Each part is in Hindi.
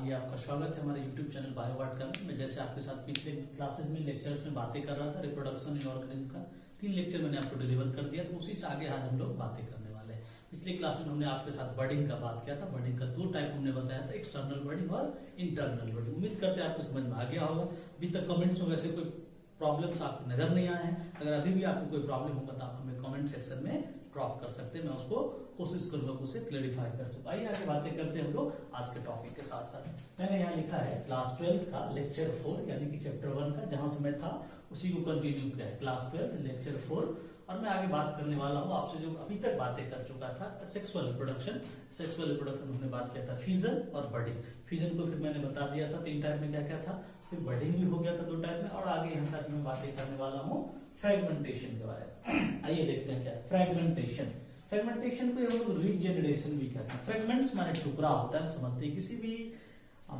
ये आपका स्वागत है हमारे YouTube चैनल बायोवाट का। मैं जैसे आपके साथ पिछले क्लासेस में लेक्चर्स में बातें कर रहा था रिप्रोडक्शन इन ऑर्गेनिज्म का 3 लेक्चर मैंने आपको डिलीवर कर दिया, तो उसी से आगे आज हम लोग बातें करने वाले हैं। पिछले क्लास में हमने आपके साथ बर्डिंग का बात किया था। बर्डिंग का 2 टाइप हमने बताया था, एक्सटर्नल बर्डिंग और इंटरनल बर्डिंग। उम्मीद करते हैं आपको समझ में आ गया होगा। अभी तक कमेंट्स में वैसे कोई प्रॉब्लम्स आपको नजर नहीं आए हैं। अगर अभी भी आपको कोई प्रॉब्लम होगा तो आप हमें कमेंट सेक्शन में ड्रॉप कर सकते हैं, मैं उसको कोशिश करूंगा उसे क्लेरिफाई कर सकूं। आइए आगे बातें करते हैं हम लोग आज के टॉपिक के साथ साथ। मैंने यहाँ लिखा है क्लास 12 का लेक्चर 4 यानी कि चैप्टर 1 का, जहां से मैं था उसी को कंटिन्यू किया है। क्लास 12 लेक्चर 4 और मैं आगे बात करने वाला हूँ आपसे जो अभी तक बातें कर चुका था सेक्सुअल रिप्रोडक्शन। सेक्सुअल रिप्रोडक्शन हमने बात किया था फिजन और बर्डिंग। फिजन को फिर मैंने बता दिया था 3 टाइप में क्या क्या था, फिर बर्डिंग भी हो गया था 2 टाइप में, और आगे यहाँ तक मैं बातें करने वाला हूँ फ्रेगमेंटेशन के बारे में। आइए देखते हैं क्या फ्रेगमेंटेशन। फ्रेगमेंटेशन को हम लोग रीजेनरेशन भी कहते हैं। फ्रेगमेंट्स माने टुकड़ा होता है, हम समझते हैं किसी भी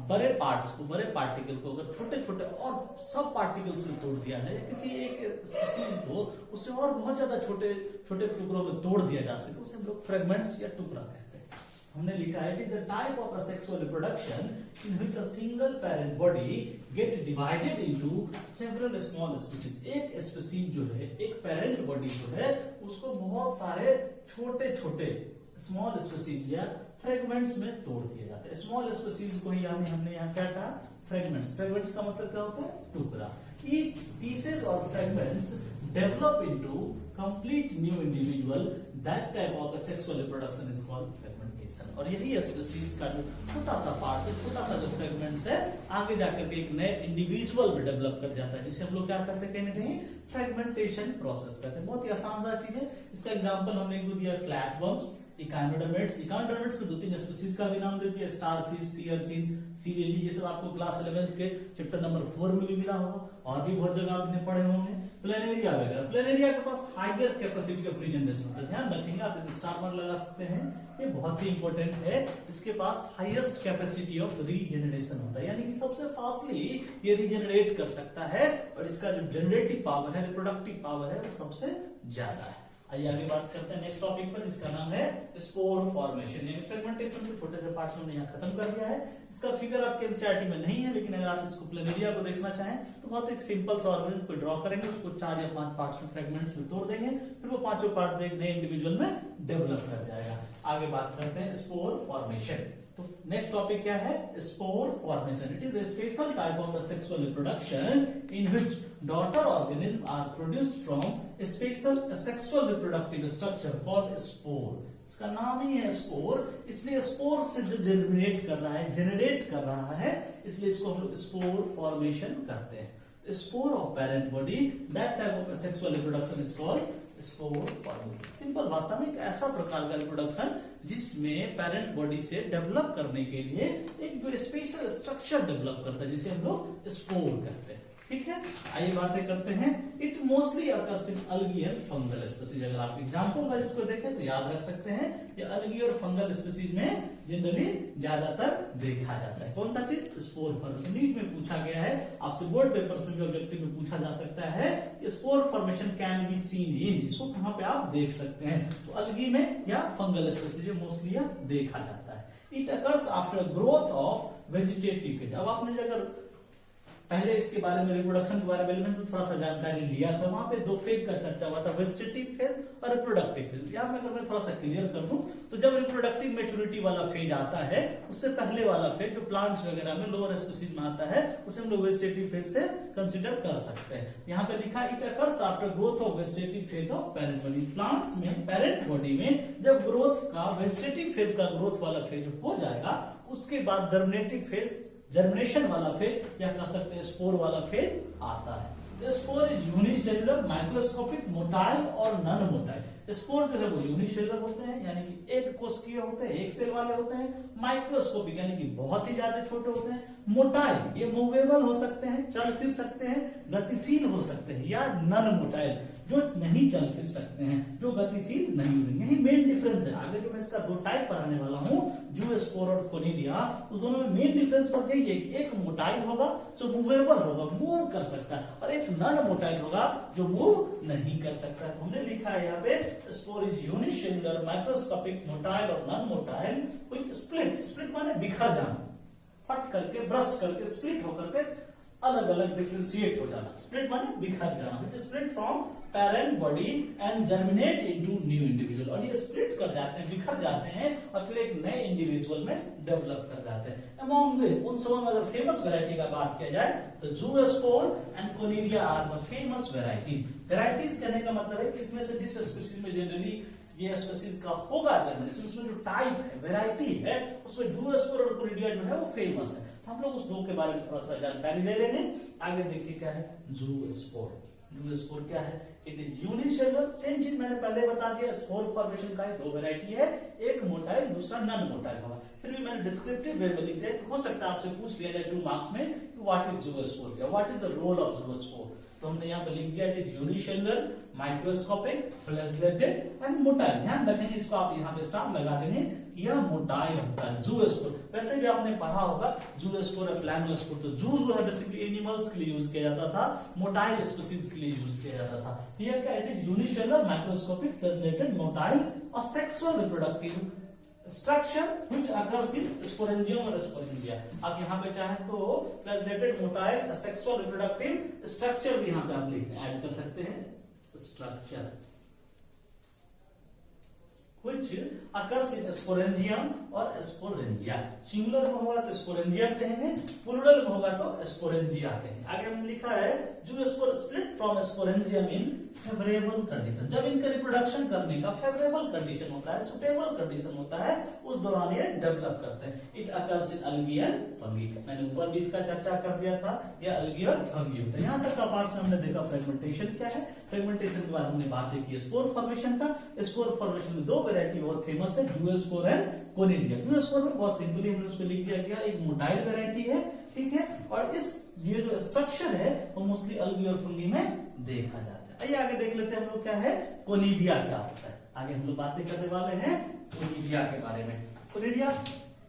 बड़े पार्ट्स को, बड़े पार्टिकल को अगर छोटे छोटे और सब पार्टिकल्स में तोड़ दिया जाए, किसी एक स्पीसीज को उससे और बहुत ज्यादा छोटे छोटे टुकड़ों में तोड़ दिया जा सके, उसे हम लोग फ्रेगमेंट्स या टुकड़ा कहते हैं। हमने लिखा है it is the type of a sexual reproduction in which a single parent body get divided into several small species. एक स्पीसीज जो है, एक पेरेंट बॉडी जो है, उसको बहुत सारे छोटे छोटे स्मॉल स्पीसीज या फ्रेगमेंट्स में तोड़ दिया जाता है। स्मॉल स्पीसीज को ही हमने यहाँ क्या कहा, फ्रेगमेंट्स। फ्रेगमेंट्स का मतलब क्या होता है, टुकड़ा। Each pieces or fragments develop into complete new individual. That type of a sexual reproduction is called fragmentation. और यही स्पीसीज का जो छोटा सा पार्ट है, छोटा सा जो फ्रेगमेंट्स है, आगे जाकर के एक नए इंडिविजुअल में डेवलप कर जाता है, जिसे हम लोग क्या करते हैं, कहीं ना कहीं फ्रेगमेंटेशन प्रोसेस करते हैं। बहुत ही आसान चीज है। इसका एग्जांपल हमने एक दिया फ्लैटवर्म्स, इकाइनोडर्मेट्स। इकाइनोडर्मेट्स के 2-3 स्पीसीज का भी नाम दे दिया, starfish, sea urchin, sea lily. ये सब आपको क्लास 11 के चैप्टर नंबर 4 में भी मिला होगा, और भी बहुत जगह आपने पढ़े होंगे। प्लेनेरिया वगैरह। प्लेनेरिया के पास हाइयर कैपेसिटी ऑफ रीजनरेशन होता है, ध्यान रखेंगे आप, स्टार मार्क लगा सकते हैं, ये बहुत ही इंपॉर्टेंट है। इसके पास हाईएस्ट कैपेसिटी ऑफ रीजनरेशन होता है, यानी कि सबसे फास्टली ये रीजनरेट कर सकता है, और इसका जो जनरेटिव पावर है, रिप्रोडक्टिव पावर है, वो सबसे ज्यादा है। आइए आगे बात करते हैं नेक्स्ट टॉपिक पर, जिसका नाम है स्पोर फॉर्मेशन। यानी फ्रेगमेंटेशन के छोटे से पार्ट्स में यहाँ खत्म कर दिया है। इसका फिगर आपके एनसीईआरटी में नहीं है, लेकिन अगर आप इसको प्लेनेरिया को देखना चाहें तो बहुत एक सिंपल सा ऑर्गेनिज्म को ड्रॉ करेंगे, उसको 4 या 5 पार्ट्स में फ्रेगमेंट्स में तोड़ देंगे, फिर वो 5 पार्ट एक नए इंडिविजुअल में डेवलप कर जाएगा। आगे बात करते हैं स्पोर फॉर्मेशन। तो नेक्स्ट टॉपिक क्या है, spore formation. It is a special type of the sexual reproduction in which daughter organisms are produced from a special sexual reproductive structure called spore. इसका नाम ही है स्पोर, इसलिए स्पोर से जो जनरेट कर रहा है, इसलिए इसको हम लोग स्पोर फॉर्मेशन करते हैं। Spore of parent body, that type of sexual reproduction is called spore formation. Simple भाषा में एक ऐसा प्रकार का रिप्रोडक्शन जिसमें पेरेंट बॉडी से डेवलप करने के लिए एक जो स्पेशल स्ट्रक्चर डेवलप करता है, जिसे हम लोग स्पोर कहते हैं। ठीक है, आइए बातें करते हैं। It mostly occurs in algae and fungal species. अगर आप एग्जांपल वाइज इसको देखें तो याद रख सकते हैं, ये अलगी और फंगल स्पीसीज में जनरली ज्यादातर देखा जाता है। कौन सा चीज, स्पोर फॉर्मेशन। नीट में पूछा गया है, आपसे बोर्ड पेपर्स में भी ऑब्जेक्टिव में पूछा जा सकता है, spore formation can be seen in, इसको कहां पे आप देख सकते हैं, तो अलगी में या फंगल स्पीसीज में मोस्टली देखा जाता है। It occurs after growth of vegetative phase. अब आपने अगर पहले इसके बारे में, रिप्रोडक्शन के बारे में थोड़ा सा जानकारी लिया था, वहां पे 2 फेज का चर्चा हुआ था, वेजिटेटिव फेज और रिप्रोडक्टिव फेज। यहाँ मैं थोड़ा सा क्लियर कर दूं तो जब रिप्रोडक्टिव मैच्योरिटी वाला फेज आता है, उससे पहले वाला फेज जो प्लांट्स वगैरह में लोअर स्पीसीज में आता है, उसे हम लोग वेजिटेटिव फेज से कंसीडर कर सकते हैं। यहाँ पे लिखा it occurs after growth of vegetative phase of parent body. Plants में, पेरेंट बॉडी में जब ग्रोथ का, वेजिटेटिव फेज का ग्रोथ वाला फेज हो जाएगा, उसके बाद जर्मिनेटिव फेज, जर्मिनेशन वाला फेज या कह सकते हैं स्पोर वाला फेज आता है। Spore is unicellular, microscopic, motile और नॉन मोटाइल। स्पोर जो है वो यूनिसेलुलर होते हैं, यानी कि एक कोशिकीय होते हैं, एक सेल वाले होते हैं। माइक्रोस्कोपिक यानी कि बहुत ही ज्यादा छोटे होते हैं। मोटाइल, ये मूवेबल हो सकते हैं, चल फिर सकते हैं, गतिशील हो सकते हैं। या नॉन मोटाइल, जो नहीं चल फिर सकते हैं, जो गतिशील नहीं होंगे। यही मेन डिफरेंस है। आगे जो मैं इसका 2 टाइप पढ़ाने वाला हूँ, जूस्पोर और कोनिडिया, उस दोनों में मेन डिफरेंस बस यही है कि एक मोटाइल होगा जो मूवेबल होगा, मूव कर सकता है, और एक नॉन मोटाइल होगा जो मूव नहीं कर सकता है। हमने लिखा है यहाँ पे spore is unicellular, microscopic, motile और नॉन मोटाइल, विच स्प्लिट। स्प्लिट माने बिखर जाना, फट करके ब्रस्ट करके स्प्लिट होकर के अलग अलग डिफ्रेंशिएट हो जाना, स्प्लिट माने बिखर जाना, which is split from parent body and germinate into new individual, और ये स्प्लिट कर जाते हैं, बिखर जाते हैं और फिर एक नए इंडिविजुअल में डेवलप कर जाते हैं। अमॉन्ग द उन सब में अगर फेमस वैरायटी का बात किया जाए तो zoospore and conidia are the famous variety. Varieties कहने का मतलब है कि इसमें से जिस स्पीशीज में जनरली ये स्पीशीज का होगा इसमें जो टाइप है, वैरायटी है, उसमें ज़ूओस्पोर और कोनिडिया जो है वो फेमस है। तो हम लोग उस दो के बारे में थोड़ा थोड़ा जानकारी ले लेंगे। आगे देखिए क्या है ज़ूओस्पोर। ज़ूओस्पोर क्या है? इट इज यूनिसेलुलर, सेम चीज मैंने पहले बता दिया, स्पोर फॉर्मेशन का है, दो वैरायटी है, एक मोटाइल दूसरा नॉन मोटाइल होगा। फिर भी मैंने डिस्क्रिप्टिव वे में लिख दिया, हो सकता है आपसे पूछ लिया जाए 2 मार्क्स में व्हाट इज ज़ूओस्पोर, या what is the role of zoospore. तो हमने यहाँ पे लिख दिया it is unicellular, microscopic, flagellated and motile. ध्यान रखेंगे इसको, आप यहाँ पे स्टार लगा देंगे, यह मोटाइल होता है ज़ूओस्पोर। वैसे भी आपने पढ़ा होगा ज़ूओस्पोर और प्लानोस्पोर, तो ज़ू जो है बेसिकली एनिमल्स के लिए यूज किया जाता था, मोटाइल स्पीशीज के लिए यूज किया जाता था। तो यह क्या, it is unicellular, microscopic, flagellated, motile और sexual reproductive structure which occurs in sporangium और स्पोरेंजिया। आप यहाँ पे चाहें तो flagellated, motile, sexual reproductive structure भी यहाँ पे आप लिखते हैं, ऐड कर सकते हैं, structure which occurs in sporangium और स्पोरेंजिया। सिंगुलर में होगा तो स्पोरेंजियम कहेंगे, प्लूरल में होगा तो स्पोरेंजिया कहेंगे। आगे हमने लिखा है zoospore split from sporangium in favourable condition. जब इनका रिप्रोडक्शन करने का फेवरेबल कंडीशन होता है, सुटेबल कंडीशन होता है, उस दौरान ये डेवलप करते हैं। It occurs in algae and fungi. मैंने ऊपर भी इसका चर्चा कर दिया था, यह अलगी और फंगी होता है। यहाँ तक का पार्ट में हमने देखा फ्रेगमेंटेशन क्या है। फ्रेगमेंटेशन के बाद हमने बातें की स्पोर फॉर्मेशन का। स्पोर फॉर्मेशन में दो वैरायटी बहुत फेमस है, ज़ूओस्पोर एंड कोनिडिया। ज़ूओस्पोर में बहुत सिंपली हमने उसको लिख दिया गया, एक मोटाइल वैरायटी है, ठीक है, और इस ये जो स्ट्रक्चर है वो मोस्टली अलगी और फंगी में देखा जाता है। आइए आगे देख लेते हैं हम लोग क्या है, कोनिडिया क्या होता है। आगे हम लोग बातें करने वाले हैं कोनिडिया के बारे में। कोनिडिया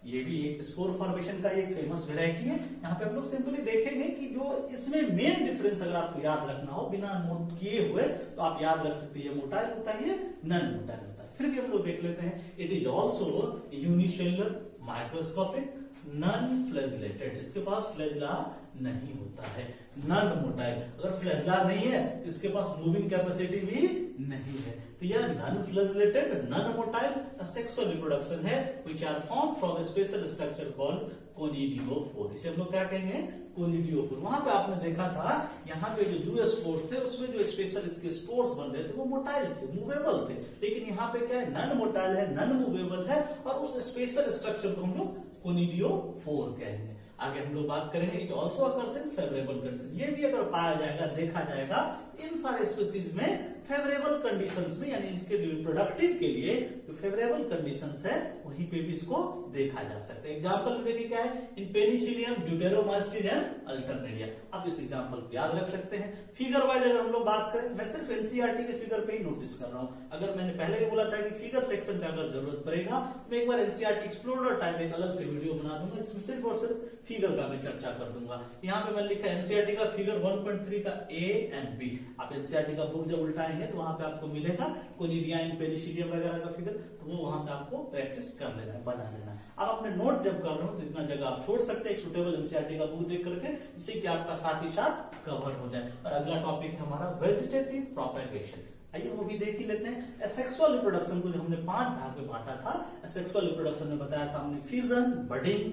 ये भी एक स्पोर फॉर्मेशन का एक फेमस वैरायटी है। यहाँ पे हम लोग सिंपली देखेंगे कि जो इसमें मेन डिफरेंस अगर आपको याद रखना हो बिना नोट किए हुए, तो आप याद रख सकते हैं, मोटाइल होता है, नॉन मोटाइल होता है। फिर भी हम लोग देख लेते हैं, it is also unicellular, microscopic, non flagellated. इसके पास फ्लैजला नहीं होता है, नॉन मोटाइल। अगर फ्लैजला नहीं है तो इसके पास मूविंग कैपेसिटी भी नहीं है। तो यह non flagellated, non motile sexual reproduction है, which are formed from a special structure called conidiophore. इसे हम लोग क्या कहेंगे, कोनिडियोफोर। वहां पे आपने देखा था, यहाँ पे जो ज़ूओस्पोर्स थे उसमें जो स्पेशल इसके स्पोर्स बन रहे थे वो मोटाइल थे, मूवेबल थे। लेकिन यहाँ पे क्या है, नॉन मोटाइल है, नॉन मूवेबल है, और उस स्पेशल स्ट्रक्चर को हम लोग कोनिडियोफोर कहेंगे। आगे हम लोग बात करेंगे, it also occurs in favourable condition. ये भी अगर पाया जाएगा, देखा जाएगा इन सारे स्पीशीज में फेवरेबल कंडीशंस में, यानी इसके रिप्रोडक्टिव के लिए जो फेवरेबल कंडीशंस है वहीं पे भी इसको देखा जा सकता है। एग्जांपल में देखिए क्या है, इन पेनिसिलियम, ड्यूटेरोमास्टिस एंड अल्टरनेरिया। आप इस एग्जांपल को याद रख सकते हैं। फिगर वाइज अगर हम लोग बात करें, मैं सिर्फ एनसीईआरटी के फिगर पे ही नोटिस कर रहा हूं। अगर मैंने पहले ही बोला था कि फिगर सेक्शन में अगर जरूरत पड़ेगा तो मैं एक बार एनसीईआरटी एक्सप्लोरर टाइप एक अलग से वीडियो बना दूंगा, इसमें सिर्फ और सिर्फ फिगर का मैं चर्चा कर दूंगा। यहाँ पे मैंने लिखा एनसीईआरटी का फिगर 1.3 का ए एंड बी। आप एनसीईआरटी का बुक जब उल्टाएंगे तो वहां पे आपको मिलेगा कोनिडिया एंड पेनिसिलियम वगैरह का फिगर, तो वो वहां से आपको प्रैक्टिस कर लेना है, बना लेना है। अब अपने नोट जब कर रहे हो तो इतना जगह आप छोड़ सकते हैं सुटेबल एनसीईआरटी का बुक देख करके, जिससे कि आपका साथ ही साथ कवर हो जाए। और अगला टॉपिक है हमारा वेजिटेटिव प्रोपेगेशन। आइए वो भी देख ही लेते हैं। सेक्सुअल रिप्रोडक्शन को जो हमने 5 भाग में बांटा था, सेक्सुअल रिप्रोडक्शन में बताया था हमने fission, budding,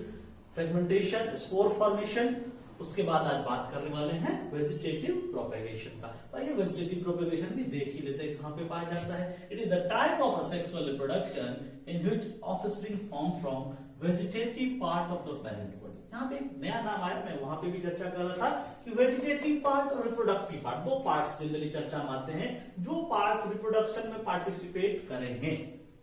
fragmentation, spore formation. उसके बाद आज बात करने वाले हैं वेजिटेटिव प्रोपेगेशन का। तो ये वेजिटेटिव प्रोपेगेशन भी देख ही लेते हैं कहां पे पाया जाता है। It is the type of sexual reproduction in which offspring form from vegetative part of the parent body. यहाँ पे एक नया नाम आया, मैं वहां पे भी चर्चा कर रहा था कि वेजिटेटिव पार्ट और रिप्रोडक्टिव पार्ट, दो पार्ट्स जनरली चर्चा में आते हैं। जो पार्ट्स रिप्रोडक्शन में पार्टिसिपेट करेंगे,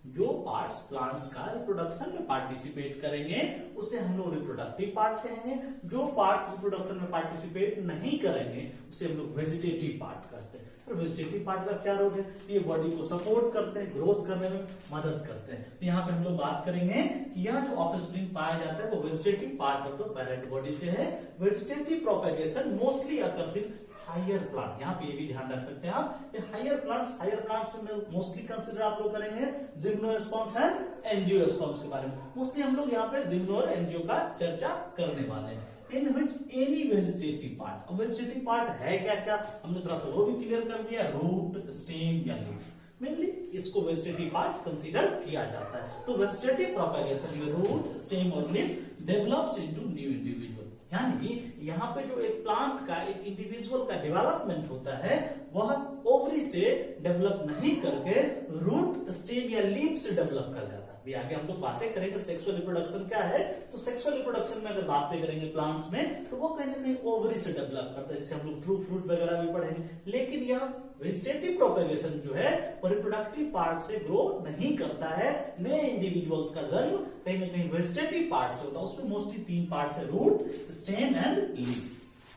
जो पार्ट्स प्लांट्स का रिप्रोडक्शन में पार्टिसिपेट करेंगे उसे हम लोग रिप्रोडक्टिव पार्ट कहेंगे। जो पार्ट्स रिप्रोडक्शन में पार्टिसिपेट नहीं करेंगे उसे हम लोग वेजिटेटिव पार्ट करते हैं। तो वेजिटेटिव पार्ट का क्या रोल है, ये बॉडी को सपोर्ट करते हैं, ग्रोथ करने में मदद करते हैं। तो यहाँ पे हम लोग बात करेंगे कि यह जो ऑफस्प्रिंग पाया जाता है वो vegetative part of the parent body से है। Vegetative propagation mostly occurs in higher plant, यहाँ पे ये भी ध्यान रख सकते हैं आप, ये हायर प्लांट्स में मोस्टली कंसीडर आप लोग करेंगे जिम्नोस्पर्म्स एंड एंजियोस्पर्म्स के बारे में। मोस्टली हम लोग यहाँ पे जिम्नो और एंजियो का चर्चा करने वाले हैं। इन विच एनी वेजिटेटिव पार्ट, अब वेजिटेटिव पार्ट है क्या क्या, हमने थोड़ा सा वो भी क्लियर कर दिया, रूट, स्टेम या लीफ, मेनली इसको वेजिटेटिव पार्ट कंसीडर किया जाता है। तो वेजिटेटिव प्रोपेगेशन में रूट, स्टेम और leaf develops into new individual, यानी यहाँ पे जो एक प्लांट का, एक इंडिविजुअल का डेवलपमेंट होता है वह ओवरी से डेवलप नहीं करके रूट, स्टेम या लीफ से डेवलप कर जाता है। भी आगे हम लोग बातें करेंगे सेक्सुअल रिप्रोडक्शन क्या है, तो सेक्सुअल रिप्रोडक्शन में अगर बातें करेंगे प्लांट्स में तो वो कहीं ना कहीं ओवरी से डेवलप करता है, जैसे हम लोग फ्रूट वगैरह भी पढ़ेंगे। लेकिन यह वेजिटेटिव प्रोपेगेशन जो है वो रिप्रोडक्टिव पार्ट से ग्रो नहीं करता है। नए इंडिविजुअल्स का जन्म कहीं ना कहीं वेजिटेटिव पार्ट से होता है, उसमें मोस्टली 3 पार्ट है, रूट, स्टेम एंड लीफ।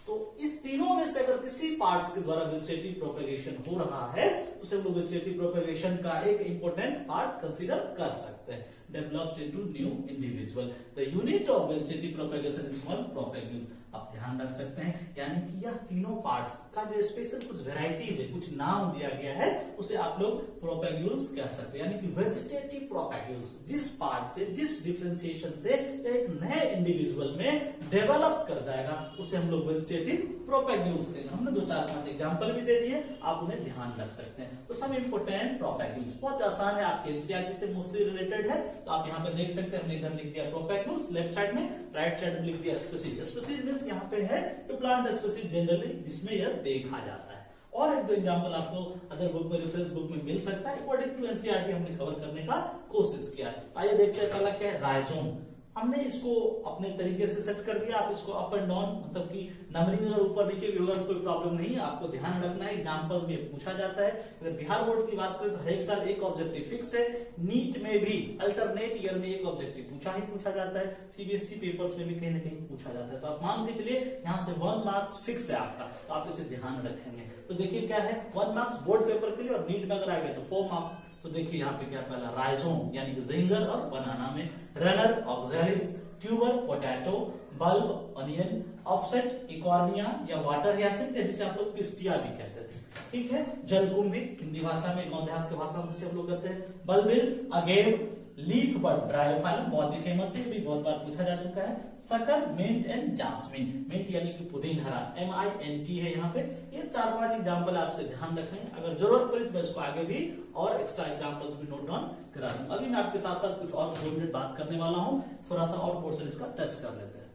तो इस तीनों में से अगर किसी पार्ट्स के द्वारा वेजिटेटिव प्रोपेगेशन हो रहा है तो उसे हम लोग वेजिटेटिव प्रोपेगेशन का एक इंपॉर्टेंट पार्ट कंसीडर कर सकते हैं। Develops into new individual, the unit of vegetative propagation is called propagules. आप ध्यान रख सकते हैं, यानी कि यह तीनों पार्ट्स का जो स्पेशल कुछ वेराइटीज है, कुछ नाम दिया गया है, उसे आप लोग प्रोपेग्यूल्स कह सकते हैं। यानी कि वेजिटेटिव प्रोपेग्यूल्स जिस पार्ट से, जिस डिफरेंशिएशन से एक नए इंडिविजुअल में डेवलप कर जाएगा उसे हम लोग वेजिटेटिव प्रोपेग्यूल्स कहेंगे। हमने 2-4-5 एग्जांपल भी दे दिए, आप उन्हें ध्यान रख सकते हैं। तो सब इंपोर्टेंट प्रोपेग्यूल्स बहुत आसान है, आपके एनसीईआरटी से मोस्टली रिलेटेड है। तो आप यहाँ पे देख सकते हैं, हमने इधर लिख दिया प्रोपेग्यूल्स लेफ्ट साइड में, राइट साइड में लिख दिया स्पीसीज। स्पीसीज मींस यहाँ पे है जो प्लांट स्पीसीज जनरली जिसमें यह देखा जाता है। और एक दो एग्जांपल आपको अदर बुक में, रेफरेंस बुक में मिल सकता है। अकॉर्डिंग टू एनसीईआरटी हमने कवर करने का कोशिश किया है। आइए देखते हैं पहला क्या है, राइजोम। हमने इसको अपने तरीके से सेट कर दिया, आप इसको अप एंड डाउन मतलब कि नंबरिंग अगर ऊपर नीचे भी होगा तो कोई प्रॉब्लम नहीं है, आपको ध्यान रखना है। एग्जांपल में पूछा जाता है। अगर बिहार बोर्ड की बात करें तो हर एक साल एक ऑब्जेक्टिव फिक्स है, नीट में भी अल्टरनेट ईयर में एक ऑब्जेक्टिव पूछा जाता है, सीबीएसई पेपर्स में भी कहीं ना कहीं पूछा जाता है। तो आप मान के चलिए यहाँ से 1 मार्क्स फिक्स है आपका, तो आप इसे ध्यान रखेंगे। तो देखिए क्या है, 1 मार्क्स बोर्ड पेपर के लिए, और नीट में अगर आ गया तो 4 मार्क्स। तो देखिए यहाँ पे क्या पहला राइजोम यानी कि जिंगर और बनाना में, runner oxalis, tuber potato, bulb onion, offset Eichhornia या वाटर हियासिंथ जिसे आप लोग पिस्टिया भी कहते थे, ठीक है। जलकुंभी हिंदी भाषा में, गांव देहात की भाषा में हम लोग कहते हैं। Bulbil, agave, leaf bird, Bryophyllum बहुत ही फेमस है, भी बहुत बार पूछा जा चुका है। Sucker, mint and jasmine, mint यानी कि पुदीन हरा, MINT है यहाँ पे। ये 4-5 एग्जांपल आपसे ध्यान रखें, अगर जरूरत पड़ी तो मैं इसको आगे भी और एक्स्ट्रा एग्जांपल्स भी नोट डाउन करा दूंगा। अभी मैं आपके साथ साथ कुछ और 2 मिनट बात करने वाला हूँ, थोड़ा सा और पोर्शन इसका टच कर लेते हैं।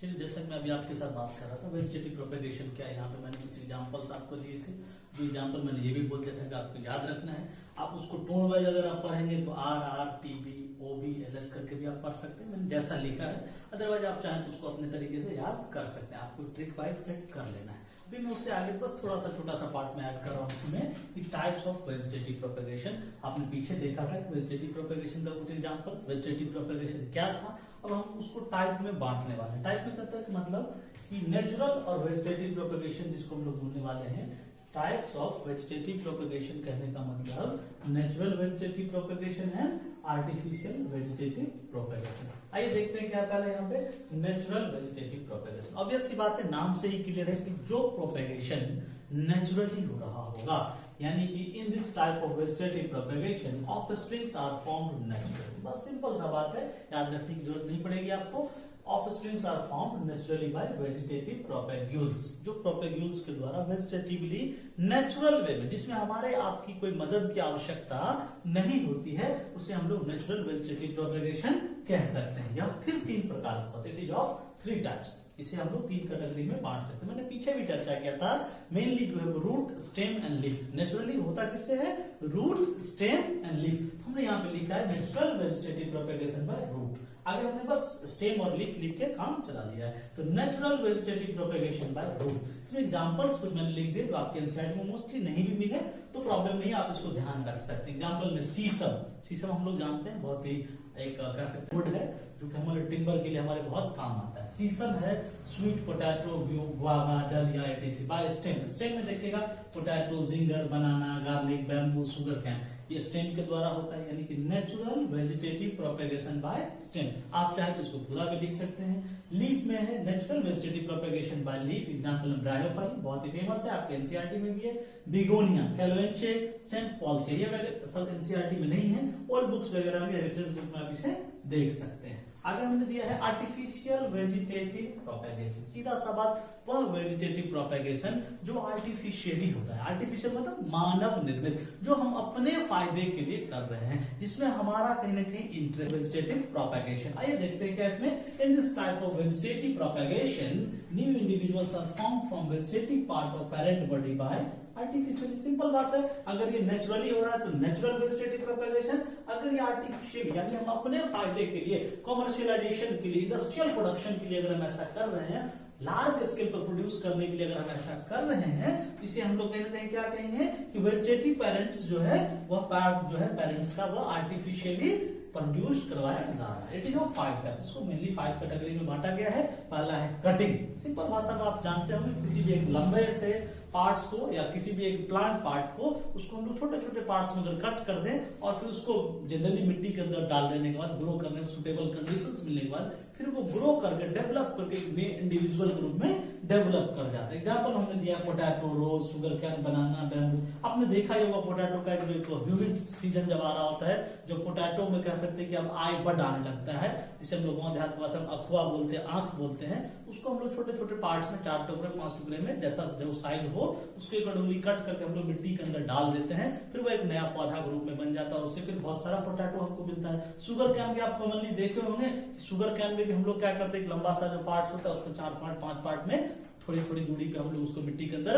चलिए, जैसे मैं अभी आपके साथ बात कर रहा था वेजिटेटिव प्रोपेगेशन क्या है, यहाँ पे मैंने कुछ एग्जांपल्स आपको दिए थे। एग्जाम्पल मैंने ये भी बोल दिया था कि आपको याद रखना है। आप उसको टोन वाइज अगर आप पढ़ेंगे तो RR, TB, OB, LS करके भी आप पढ़ सकते हैं, मैंने जैसा लिखा है। अदरवाइज आप चाहें तो उसको अपने तरीके से याद कर सकते हैं, आपको ट्रिक वाइज सेट कर लेना है। अभी मैं उससे आगे बस थोड़ा सा छोटा सा पार्ट में ऐड कर रहा हूँ उसमें कि टाइप्स ऑफ वेजिटेटिव प्रोपेगेशन। आपने पीछे देखा था कि वेजिटेटिव प्रोपेगेशन का कुछ एग्जांपल, वेजिटेटिव प्रोपेगेशन क्या था, अब हम उसको टाइप में बांटने वाले हैं। टाइप में कहते हैं मतलब कि नेचुरल और वेजिटेटिव प्रोपेगेशन जिसको हम लोग बोलने वाले हैं। टाइप्स ऑफ वेजिटेटिव प्रोपेगेशन कहने का मतलब नेचुरल वेजिटेटिव प्रोपेगेशन है, आर्टिफिशियल वेजिटेटिव प्रोपेगेशन। आइए देखते हैं क्या पहले यहाँ पे नेचुरल वेजिटेटिव प्रोपेगेशन। ऑब्वियस सी बात है, नाम से ही क्लियर है कि जो प्रोपेगेशन नेचुरली हो रहा होगा, यानी कि in this type of vegetative propagation offsprings are formed naturally. बस सिंपल सा बात है, याद रखने की जरूरत नहीं पड़ेगी आपको। Offsprings are formed naturally by vegetative propagules, जो propagules के द्वारा वेजिटेटिवली नेचुरल वे में, जिसमें हमारे आपकी कोई मदद की आवश्यकता नहीं होती है, उसे हम लोग नेचुरल वेजिटेटिव प्रोपेगेशन कह सकते हैं। या फिर 3 प्रकार का होता है, इट इज ऑफ 3 टाइप्स। इसे हम लोग 3 कैटेगरी में बांट सकते हैं। मैंने पीछे भी चर्चा किया था, मेनली जो है root, stem and leaf. Naturally होता किससे है, रूट, स्टेम एंड लीफ। हमने यहाँ पे लिखा है natural vegetative propagation by root, आगे हमने बस स्टेम और लीफ लिख के काम चला लिया है। तो natural vegetative propagation by root, इसमें एग्जांपल्स कुछ मैंने लिख दिए जो आपके एनसीईआरटी में मोस्टली नहीं भी मिले तो प्रॉब्लम नहीं, आप इसको ध्यान रख सकते हैं। एग्जांपल में सीसम हम लोग जानते हैं, बहुत ही एक कह सकते वुड है जो कि हमारे टिम्बर के लिए हमारे बहुत काम आता है। सीसम है, स्वीट पोटैटो, गुआवा, डलिया, etc। बाय स्टेम में देखिएगा पोटैटो, जिंगर, बनाना, गार्लिक, बैम्बू, सुगर कैन, ये स्टेम के द्वारा होता है, यानी कि natural vegetative propagation by stem. आप चाहे तो इसको पूरा भी लिख सकते हैं। लीफ में है natural vegetative propagation by leaf, example में ब्रायोफाइट बहुत ही फेमस है, आपके एनसीईआरटी में भी है। बिगोनिया, कैलोएंचे, सेंट पॉल से, ये सब एनसीईआरटी में नहीं है, ओल्ड बुक्स वगैरह में, रेफरेंस बुक में आप इसे देख सकते हैं। आगे हमने दिया है आर्टिफिशियल वेजिटेटिव प्रोपेगेशन। सीधा सा बात, वह वेजिटेटिव प्रोपेगेशन जो आर्टिफिशियली होता है। आर्टिफिशियल मतलब मानव निर्मित, जो हम अपने फायदे के लिए कर रहे हैं, जिसमें हमारा कहीं ना कहीं इंटरेस्ट। वेजिटेटिव प्रोपेगेशन, आइए देखते हैं क्या इसमें। In this type of vegetative propagation new individuals are formed from vegetative part of parent body by artificially. Simple बात है, अगर ये नेचुरली हो रहा है तो नेचुरल वेजिटेटिव प्रोपेगेशन, अगर ये आर्टिफिशियल यानी हम अपने फायदे के लिए, कमर्शियलाइजेशन के लिए, इंडस्ट्रियल प्रोडक्शन के लिए अगर हम ऐसा कर रहे हैं, लार्ज स्केल पर प्रोड्यूस करने के लिए अगर हम ऐसा कर रहे हैं, इसे हम लोग कहीं ना कहीं क्या कहेंगे कि वेजिटेटिव पेरेंट्स जो है वह पार्ट जो है पेरेंट्स का वह आर्टिफिशियली प्रोड्यूस करवाया जा रहा है। इट इज ऑफ 5 टाइप, इसको मेनली 5 कैटेगरी में बांटा गया है। पहला है कटिंग। सिंपल भाषा में आप जानते होंगे, किसी भी एक लंबे से पार्ट्स को या किसी भी एक प्लांट पार्ट को, उसको हम लोग छोटे छोटे पार्ट्स में अगर कट कर दें और फिर उसको जनरली मिट्टी के अंदर डाल देने के बाद, ग्रो करने में सुटेबल कंडीशंस मिलने के बाद, फिर वो ग्रो करके डेवलप करके इंडिविजुअल ग्रुप में डेवलप कर जाते हैं। एग्जाम्पल हमने दिया पोटैटो, रोज, शुगर कैन, बनाना, बैम्बू। आपने देखा ही होगा पोटैटो का जो ह्यूमिड सीजन जब आ रहा होता है, जो पोटैटो में कह सकते हैं कि अब आय बड आने लगता है, जिसे हम लोग देहात भाषा में अखुआ बोलते हैं, आंख बोलते हैं, उसको हम लोग छोटे छोटे पार्ट्स में 4 टुकड़े 5 टुकड़े में जैसा जो साइज हो उसके अकॉर्डिंगली कट करके हम लोग मिट्टी के अंदर डाल देते हैं, फिर वो एक नया पौधा ग्रुप में बन जाता है, उससे फिर बहुत सारा पोटैटो हमको मिलता है। शुगर कैन भी आप कॉमनली देखे होंगे, शुगर कैन में भी हम लोग क्या करते हैं, लंबा सा जो पार्ट होता है उसको 4 पार्ट 5 पार्ट में थोड़ी थोड़ी दूरी पे हम लोग उसको मिट्टी के अंदर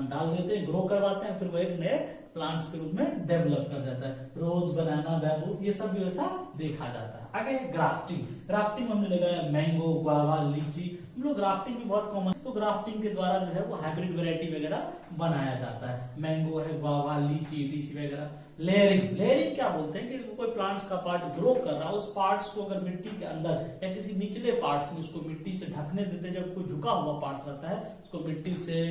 डाल देते हैं, ग्रो करवाते हैं, फिर वो एक नए प्लांट्स के रूप में डेवलप कर जाता है। रोज, बनाना, बैम्बू, ये सब भी वैसा देखा जाता है। आगे ग्राफ्टिंग। ग्राफ्टिंग हमने लगाया मैंगो, गुआवा, लीची, हम लोग ग्राफ्टिंग भी बहुत कॉमन। तो ग्राफ्टिंग के द्वारा जो है वो हाइब्रिड वैरायटी वगैरह बनाया जाता है। मैंगो है, गुआवा, लीची, लीची वगैरह। लेयरिंग। लेयरिंग क्या बोलते हैं कि कोई प्लांट्स का पार्ट ग्रो कर रहा है, उस पार्ट्स को अगर मिट्टी के अंदर या किसी निचले पार्ट्स में उसको मिट्टी से ढकने देते हैं, जब कोई झुका हुआ पार्ट रहता है उसको मिट्टी से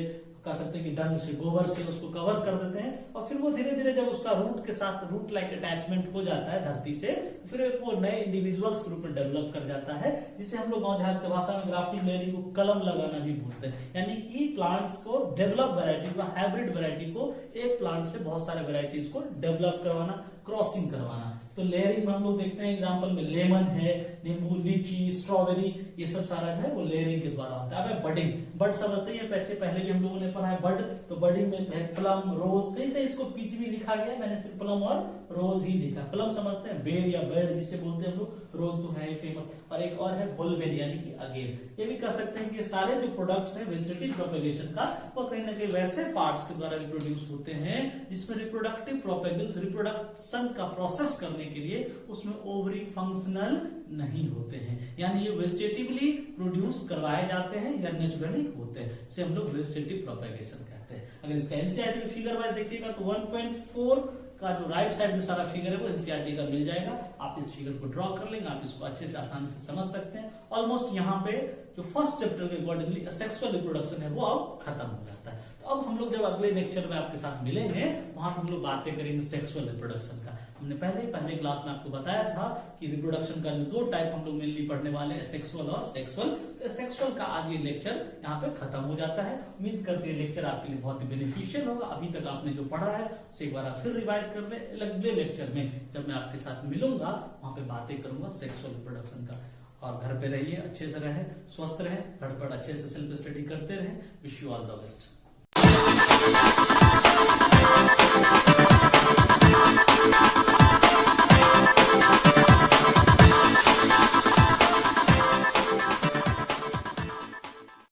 कह सकते हैं कि डंग से, गोबर से उसको कवर कर देते हैं, और फिर वो धीरे धीरे जब उसका रूट के साथ रूट लाइक अटैचमेंट हो जाता है धरती से, फिर वो नए इंडिविजुअल्स के रूप में डेवलप कर जाता है, जिसे हम लोग गांव देहात की भाषा में ग्राफ्टिंग लेयरिंग को कलम लगाना भी बोलते हैं। यानी कि प्लांट्स को डेवलप वैरायटी को, हाइब्रिड वैरायटी को, एक प्लांट से बहुत सारे वैरायटीज को डेवलप करवाना, क्रॉसिंग करवाना। तो लेयरिंग में हम लोग देखते हैं एग्जांपल में लेमन है, नींबू, लीची, स्ट्रॉबेरी, ये सब सारा जो है वो लेयरिंग के द्वारा होता है। अब बडिंग, बड सब रहते हैं, पहले भी हम लोगों ने पढ़ा है बड। तो बडिंग में प्लम, रोज, कहीं कहीं इसको पीच भी लिखा गया, मैंने सिर्फ प्लम और रोज ही लिखा। प्लम समझते हैं, बेर या बेड जिसे बोलते हैं हम लोग, रोज तो है फेमस, और एक और है बुलबेरी यानी कि अगेर। ये भी कह सकते हैं कि सारे जो प्रोडक्ट्स हैं वेजिटेटिव प्रोपेगेशन का, वो कहीं ना कहीं वैसे पार्ट्स के द्वारा रिप्रोड्यूस होते हैं जिसमें रिप्रोडक्टिव प्रोपेगल्स, रिप्रोडक्शन का प्रोसेस करने के लिए उसमें ओवरी फंक्शनल नहीं होते हैं, यानी ये वेजिटेटिवली प्रोड्यूस करवाए जाते हैं या नेचुरली होते हैं, इसे हम लोग वेजिटेटिव प्रोपेगेशन कहते हैं। अगर इसका एनसीईआरटी में फिगर वाइज देखिएगा तो 1.4 का जो राइट साइड में सारा फिगर है वो एनसीईआरटी का मिल जाएगा। आप इस फिगर को ड्रॉ कर लेंगे, आप इसको अच्छे से आसानी से समझ सकते हैं। ऑलमोस्ट यहाँ पे जो फर्स्ट चैप्टर के अकॉर्डिंगली सेक्सुअल रिप्रोडक्शन है वो अब खत्म हो जाता है। तो अब हम लोग जब अगले लेक्चर में आपके साथ मिलेंगे, वहां पर हम लोग बातें करेंगे सेक्सुअल रिप्रोडक्शन का। हमने पहले क्लास में आपको बताया था कि रिप्रोडक्शन का जो 2 टाइप हम लोग मेनली पढ़ने वाले हैं, सेक्सुअल और सेक्सुअल। तो सेक्सुअल का आज ये लेक्चर यहाँ पे खत्म हो जाता है। उम्मीद करते हैं लेक्चर आपके लिए बहुत ही बेनिफिशियल होगा। अभी तक आपने जो पढ़ा है उसे एक बार फिर रिवाइज कर ले। अगले लेक्चर में जब मैं आपके साथ मिलूंगा वहां पे बातें करूंगा सेक्सुअल रिप्रोडक्शन का। और घर पे रहिए, अच्छे से रहें, स्वस्थ रहें, घर पर अच्छे से सेल्फ स्टडी करते रहें। Wish you all the best.